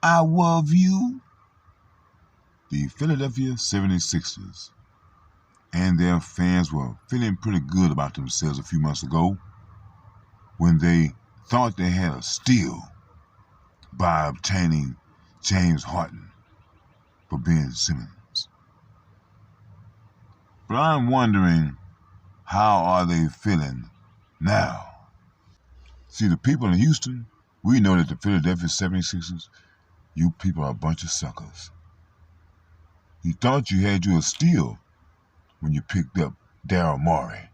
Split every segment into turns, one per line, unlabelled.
I love you. The Philadelphia 76ers and their fans were feeling pretty good about themselves a few months ago when they thought they had a steal by obtaining James Harden for Ben Simmons. But I'm wondering, how are they feeling now? See, the people in Houston, we know that the Philadelphia 76ers, you people are a bunch of suckers. You thought you had you a steal when you picked up Daryl Morey.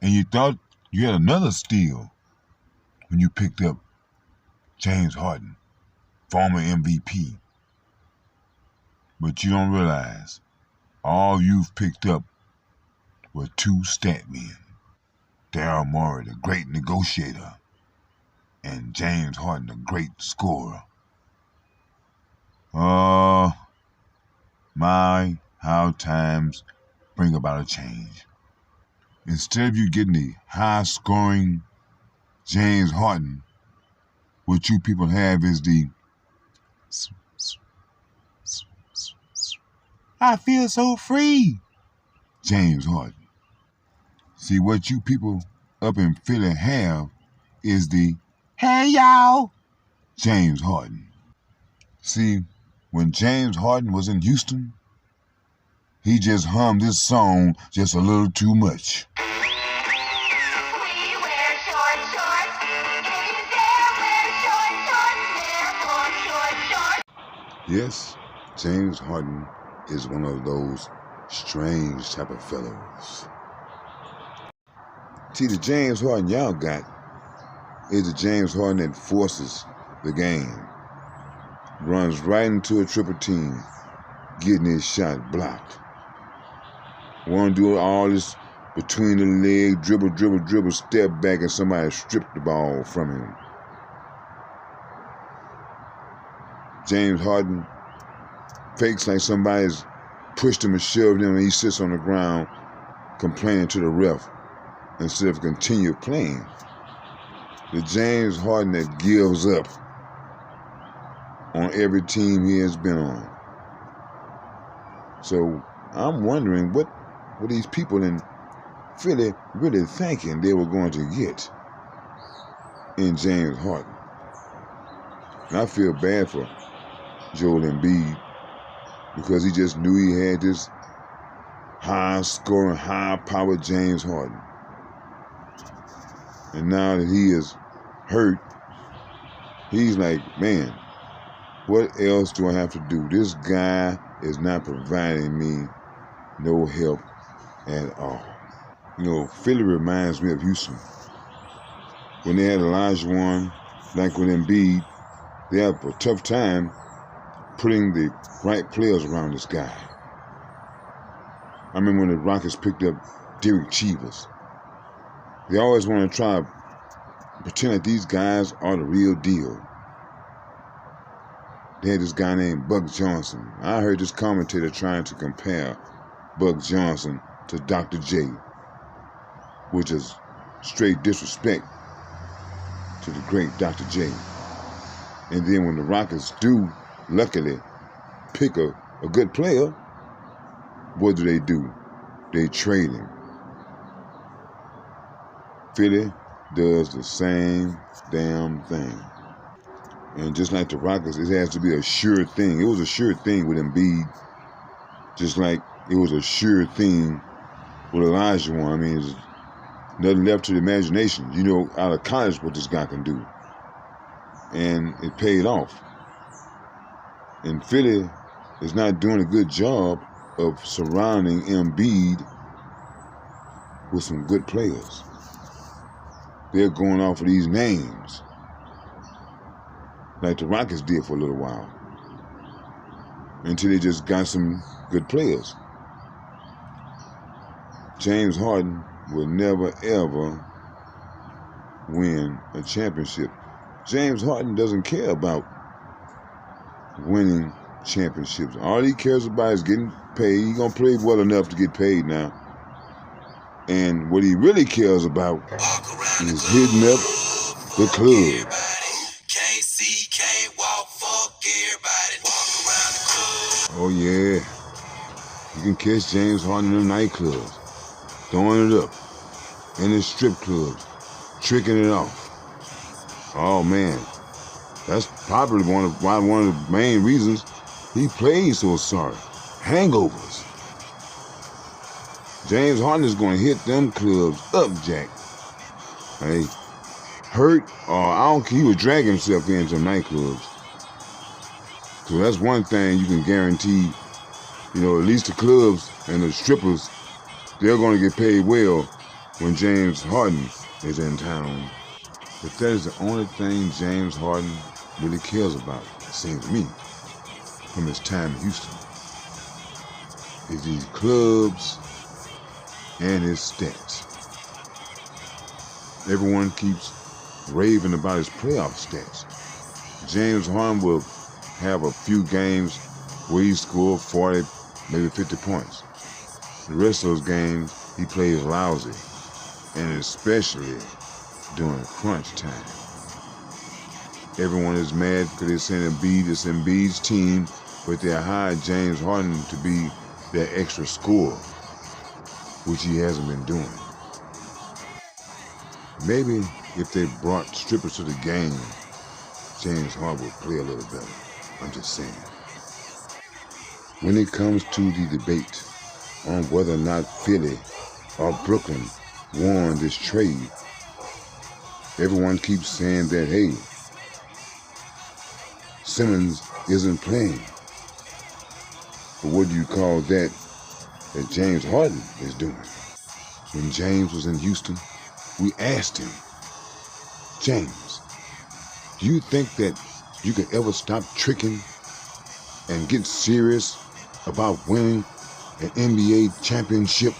And you thought you had another steal when you picked up James Harden, former MVP. But you don't realize all you've picked up were two stat men. Daryl Morey, the great negotiator, and James Harden, the great scorer. My, how times bring about a change. Instead of you getting the high-scoring James Harden, what you people have is the I feel so free James Harden. See, what you people up in Philly have is the hey y'all James Harden. See, when James Harden was in Houston, he just hummed this song just a little too much. Yes, James Harden is one of those strange type of fellows. See, the James Harden y'all got is the James Harden that forces the game. Runs right into a triple team, getting his shot blocked. Want to do all this between the leg, dribble, step back, and somebody stripped the ball from him. James Harden fakes like somebody's pushed him and shoved him, and he sits on the ground complaining to the ref instead of continue playing. The James Harden that gives up on every team he has been on. So I'm wondering what were these people in Philly really thinking they were going to get in James Harden. And I feel bad for Joel Embiid because he just knew he had this high-scoring, high-powered James Harden. And now that he is hurt, he's like, man, what else do I have to do? This guy is not providing me no help at all. You know, Philly reminds me of Houston. When they had Olajuwon, like with Embiid, they have a tough time putting the right players around this guy. I remember when the Rockets picked up Derek Chivas. They always want to try to pretend that these guys are the real deal. They had this guy named Buck Johnson. I heard this commentator trying to compare Buck Johnson to Dr. J, which is straight disrespect to the great Dr. J. And then when the Rockets do, luckily, pick a good player, what do? They trade him. Philly does the same damn thing. And just like the Rockets, it has to be a sure thing. It was a sure thing with Embiid, just like it was a sure thing with Olajuwon. I mean, there's nothing left to the imagination. You know, out of college, what this guy can do. And it paid off. And Philly is not doing a good job of surrounding Embiid with some good players. They're going off of these names, like the Rockets did for a little while, until they just got some good players. James Harden will never, ever win a championship. James Harden doesn't care about winning championships. All he cares about is getting paid. He's going to play well enough to get paid now. And what he really cares about is hitting up the club. yeah. You can catch James Harden in the nightclubs, throwing it up, in the strip clubs, tricking it off. Oh man, that's probably one of the main reasons he plays so sorry. Hangovers. James Harden is going to hit them clubs up, Jack. Hey, hurt or I don't care, he would drag himself into nightclubs. So that's one thing you can guarantee. You know, at least the clubs and the strippers, they're going to get paid well when James Harden is in town. But that is the only thing James Harden really cares about, it seems to me, from his time in Houston, is these clubs and his stats. Everyone keeps raving about his playoff stats. James Harden will have a few games where he scored 40, maybe 50 points. The rest of those games, he plays lousy, and especially during crunch time. Everyone is mad because they're saying it's Embiid's team, but they hired James Harden to be their extra scorer, which he hasn't been doing. Maybe if they brought strippers to the game, James Harden would play a little better. I'm just saying. When it comes to the debate on whether or not Philly or Brooklyn won this trade, everyone keeps saying that, hey, Simmons isn't playing. But what do you call that James Harden is doing? When James was in Houston, we asked him, James, do you think that you could ever stop tricking and get serious about winning an NBA championship